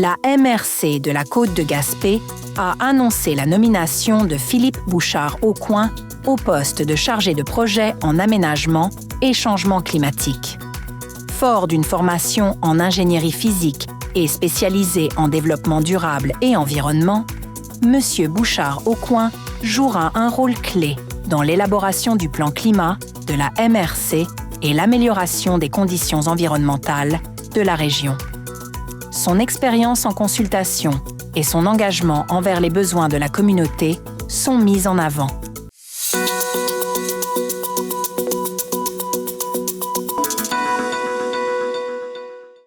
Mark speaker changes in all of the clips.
Speaker 1: la MRC de la Côte de Gaspé a annoncé la nomination de Philippe Bouchard-Aucoin au poste de chargé de projet en aménagement et changement climatique. Fort d'une formation en ingénierie physique et spécialisé en développement durable et environnement, M. Bouchard-Aucoin jouera un rôle clé dans l'élaboration du plan climat de la MRC et l'amélioration des conditions environnementales de la région. Son expérience en consultation et son engagement envers les besoins de la communauté sont mis en avant.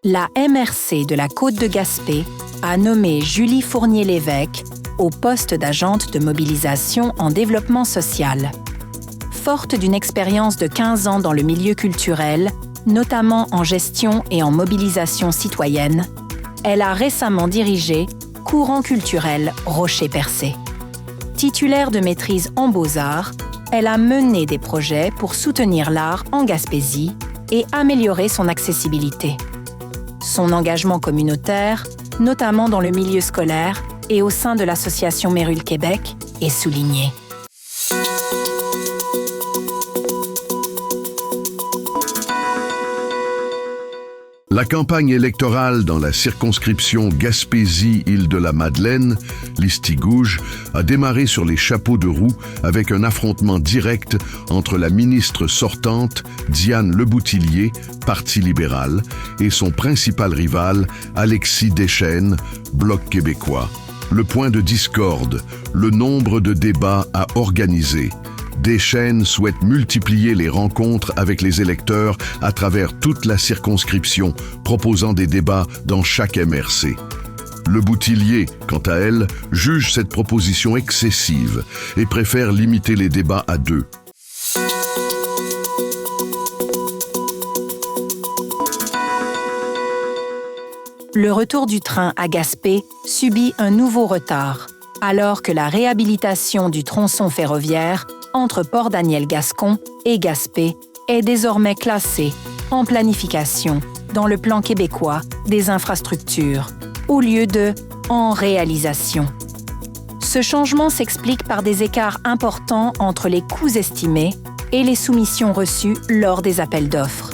Speaker 1: La MRC de la Côte de Gaspé a nommé Julie Fournier-Lévesque au poste d'agente de mobilisation en développement social. Forte d'une expérience de 15 ans dans le milieu culturel, notamment en gestion et en mobilisation citoyenne, elle a récemment dirigé Courant culturel Rocher-Percé. Titulaire de maîtrise en beaux-arts, elle a mené des projets pour soutenir l'art en Gaspésie et améliorer son accessibilité. Son engagement communautaire, notamment dans le milieu scolaire et au sein de l'association Mérule Québec, est souligné.
Speaker 2: La campagne électorale dans la circonscription Gaspésie-Île-de-la-Madeleine, Listigouge, a démarré sur les chapeaux de roue avec un affrontement direct entre la ministre sortante, Diane Leboutillier, Parti libéral, et son principal rival, Alexis Deschênes, Bloc québécois. Le point de discorde, le nombre de débats à organiser. Deschênes souhaite multiplier les rencontres avec les électeurs à travers toute la circonscription, proposant des débats dans chaque MRC. Leboutillier, quant à elle, juge cette proposition excessive et préfère limiter les débats à 2.
Speaker 1: Le retour du train à Gaspé subit un nouveau retard, alors que la réhabilitation du tronçon ferroviaire entre Port-Daniel-Gascon et Gaspé est désormais classée en planification dans le plan québécois des infrastructures, au lieu de « en réalisation ». Ce changement s'explique par des écarts importants entre les coûts estimés et les soumissions reçues lors des appels d'offres.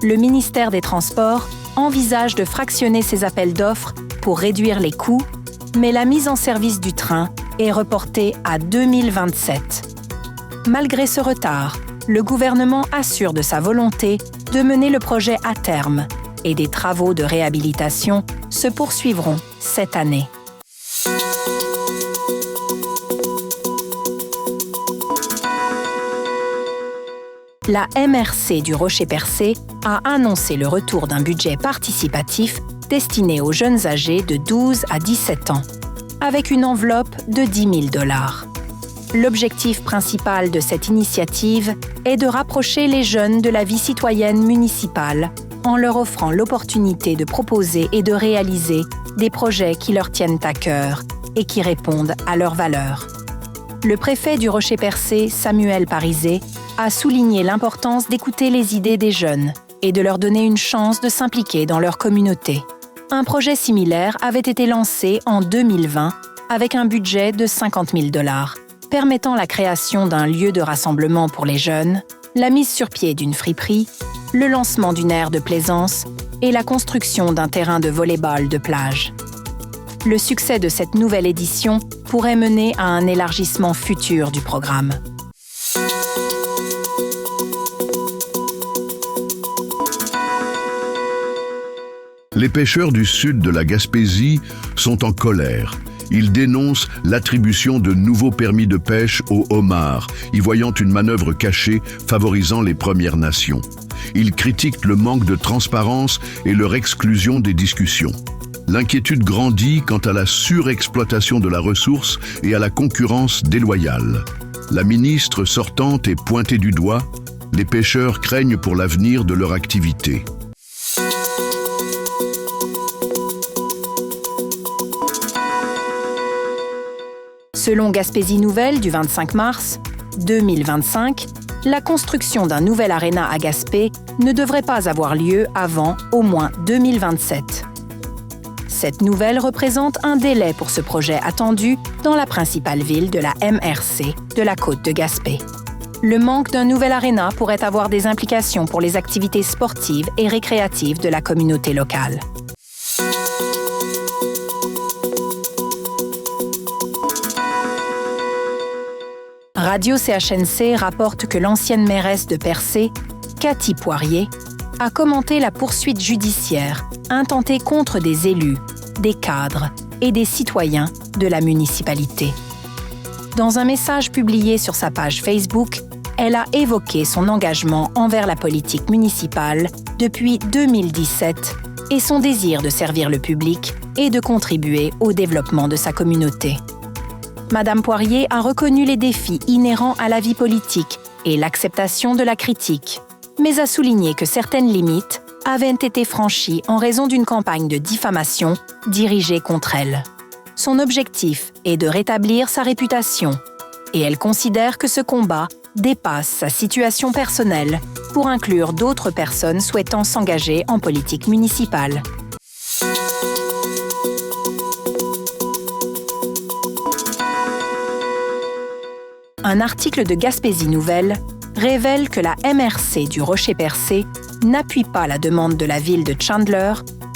Speaker 1: Le ministère des Transports envisage de fractionner ces appels d'offres pour réduire les coûts, mais la mise en service du train est reportée à 2027. Malgré ce retard, le gouvernement assure de sa volonté de mener le projet à terme et des travaux de réhabilitation se poursuivront cette année. La MRC du Rocher-Percé a annoncé le retour d'un budget participatif destiné aux jeunes âgés de 12 à 17 ans, avec une enveloppe de 10 000 $. L'objectif principal de cette initiative est de rapprocher les jeunes de la vie citoyenne municipale en leur offrant l'opportunité de proposer et de réaliser des projets qui leur tiennent à cœur et qui répondent à leurs valeurs. Le préfet du Rocher-Percé, Samuel Parisé, a souligné l'importance d'écouter les idées des jeunes et de leur donner une chance de s'impliquer dans leur communauté. Un projet similaire avait été lancé en 2020 avec un budget de 50 000 $, permettant la création d'un lieu de rassemblement pour les jeunes, la mise sur pied d'une friperie, le lancement d'une aire de plaisance et la construction d'un terrain de volley-ball de plage. Le succès de cette nouvelle édition pourrait mener à un élargissement futur du programme.
Speaker 2: Les pêcheurs du sud de la Gaspésie sont en colère. Ils dénoncent l'attribution de nouveaux permis de pêche aux homards, y voyant une manœuvre cachée favorisant les Premières Nations. Ils critiquent le manque de transparence et leur exclusion des discussions. L'inquiétude grandit quant à la surexploitation de la ressource et à la concurrence déloyale. La ministre sortante est pointée du doigt. Les pêcheurs craignent pour l'avenir de leur activité.
Speaker 1: Selon Gaspésie Nouvelle du 25 mars 2025, la construction d'un nouvel aréna à Gaspé ne devrait pas avoir lieu avant au moins 2027. Cette nouvelle représente un délai pour ce projet attendu dans la principale ville de la MRC, de la côte de Gaspé. Le manque d'un nouvel aréna pourrait avoir des implications pour les activités sportives et récréatives de la communauté locale. Radio CHNC rapporte que l'ancienne mairesse de Percé, Cathy Poirier, a commenté la poursuite judiciaire intentée contre des élus, des cadres et des citoyens de la municipalité. Dans un message publié sur sa page Facebook, elle a évoqué son engagement envers la politique municipale depuis 2017 et son désir de servir le public et de contribuer au développement de sa communauté. Madame Poirier a reconnu les défis inhérents à la vie politique et l'acceptation de la critique, mais a souligné que certaines limites avaient été franchies en raison d'une campagne de diffamation dirigée contre elle. Son objectif est de rétablir sa réputation, et elle considère que ce combat dépasse sa situation personnelle pour inclure d'autres personnes souhaitant s'engager en politique municipale. Un article de Gaspésie Nouvelle révèle que la MRC du Rocher-Percé n'appuie pas la demande de la ville de Chandler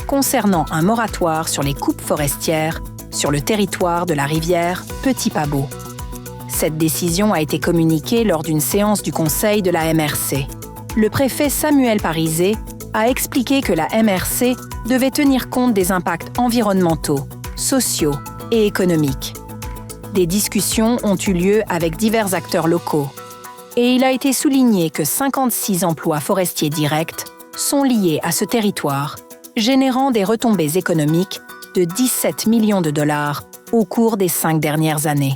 Speaker 1: concernant un moratoire sur les coupes forestières sur le territoire de la rivière Petit Pabot. Cette décision a été communiquée lors d'une séance du conseil de la MRC. Le préfet Samuel Parizé a expliqué que la MRC devait tenir compte des impacts environnementaux, sociaux et économiques. Des discussions ont eu lieu avec divers acteurs locaux et il a été souligné que 56 emplois forestiers directs sont liés à ce territoire, générant des retombées économiques de 17 millions de dollars au cours des 5 dernières années.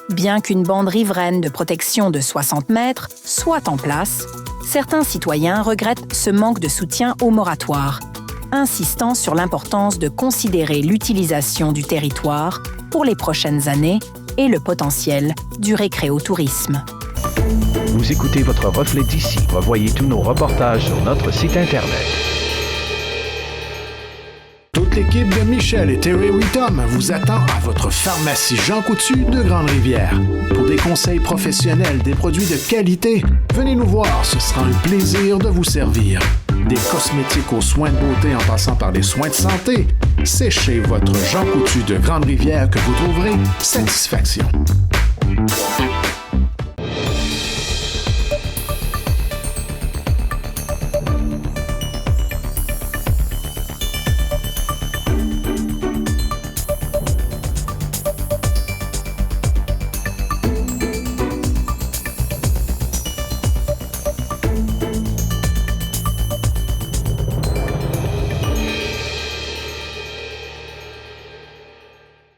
Speaker 1: Bien qu'une bande riveraine de protection de 60 mètres soit en place, certains citoyens regrettent ce manque de soutien au moratoire, insistant sur l'importance de considérer l'utilisation du territoire pour les prochaines années et le potentiel du récréotourisme.
Speaker 3: Vous écoutez votre reflet d'ici. Revoyez tous nos reportages sur notre site Internet.
Speaker 4: Toute l'équipe de Michel et Terry Whittom vous attend à votre pharmacie Jean Coutu de Grande-Rivière. Pour des conseils professionnels, des produits de qualité, venez nous voir, ce sera un plaisir de vous servir. Des cosmétiques aux soins de beauté en passant par les soins de santé, c'est chez votre Jean Coutu de Grande-Rivière que vous trouverez satisfaction.